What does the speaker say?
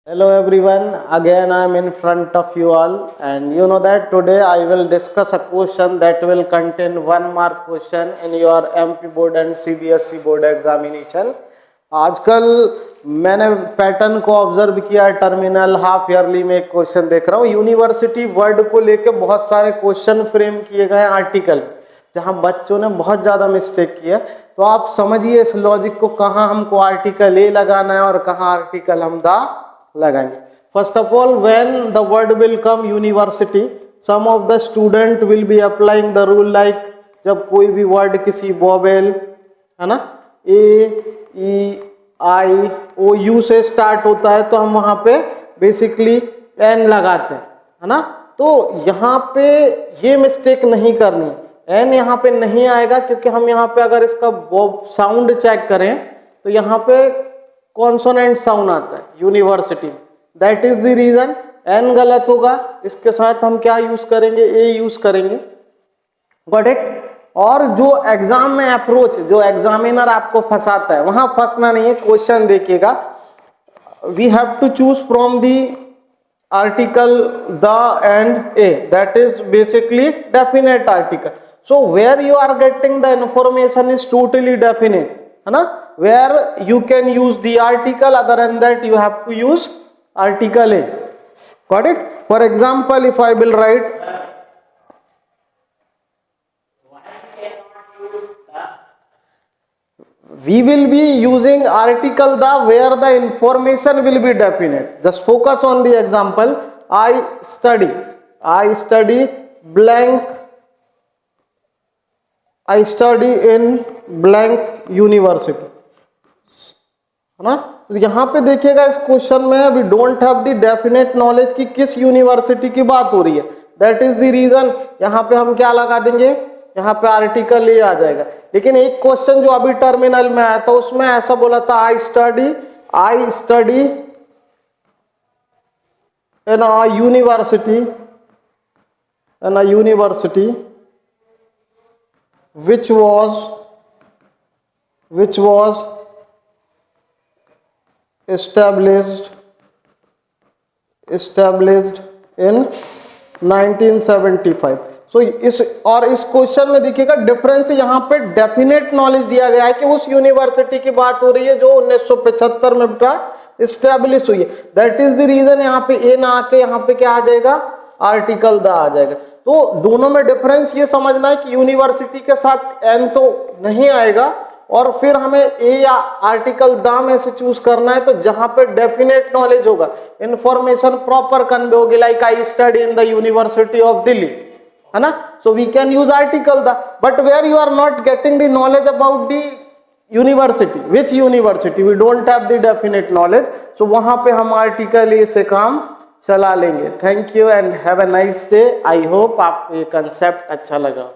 Hello everyone, again I am in front of you all, and you know that today I will discuss a question that will contain 1 mark question in your MP board and CBSE board examination. आजकल मैंने pattern को observe किया, terminal half yearly में एक question देख रहा हूँ। University word को लेके बहुत सारे क्वेश्चन फ्रेम किए गए आर्टिकल, जहां बच्चों ने बहुत ज़्यादा मिस्टेक किया। तो आप समझिए इस लॉजिक को, कहाँ हमको आर्टिकल ए लगाना है और कहाँ आर्टिकल हम द लगाएंगे। First of all, when the word will come university, some of the student will be applying the rule like, जब कोई भी वर्ड किसी वोवेल है ना ए ई आई ओ यू से स्टार्ट होता है तो हम वहां पे बेसिकली एन लगाते हैं, है ना। तो यहाँ पे ये मिस्टेक नहीं करनी, एन यहाँ पे नहीं आएगा, क्योंकि हम यहाँ पे अगर इसका साउंड चेक करें तो यहाँ पे कॉन्सोनेंट साउंड आता है university, that is the reason an गलत होगा। इसके साथ हम क्या यूज करेंगे, ए यूज करेंगे। Got it. और जो एग्जाम में अप्रोच, जो एग्जामिनर आपको फंसाता है, वहां फंसना नहीं है। क्वेश्चन देखिएगा, we have to choose from the article the and a, that is basically definite article. So where you are getting the information is totally definite, है ना। where you can use the article, other than that you have to use article A. Got it? For example, if I will write we will be using article the where the information will be definite. Just focus on the example. I study blank, I study in blank university, है ना। तो यहाँ पे देखिएगा इस question में we don't have the definite knowledge कि किस यूनिवर्सिटी की बात हो रही है, दैट इज द रीजन यहाँ पे हम क्या लगा देंगे, यहाँ पे आर्टिकल ए आ जाएगा। लेकिन एक क्वेश्चन जो अभी टर्मिनल में आया था उसमें ऐसा बोला था आई study in a university which was established in 1975। सो इस क्वेश्चन में देखिएगा डिफरेंस, यहाँ पे डेफिनेट नॉलेज दिया गया है कि उस यूनिवर्सिटी की बात हो रही है जो 1975 में बेटा एस्टेब्लिश हुई है। दैट इज द रीजन यहाँ पे ए ना आके यहाँ पे क्या आ जाएगा, आर्टिकल द आ जाएगा। तो दोनों में डिफरेंस ये समझना है कि यूनिवर्सिटी के साथ एन तो नहीं आएगा, और फिर हमें ए या आर्टिकल द में से चूज करना है। तो जहां पे डेफिनेट नॉलेज होगा, इंफॉर्मेशन प्रॉपर कन्वे होगी, like I study in the university of Delhi, है ना। So we can use article the, but where you are not getting the knowledge about the university, which university, we don't have the definite knowledge, so वहां पे हम article A से काम चला लेंगे। Thank you and have a nice day. I hope आपको ये concept अच्छा लगा।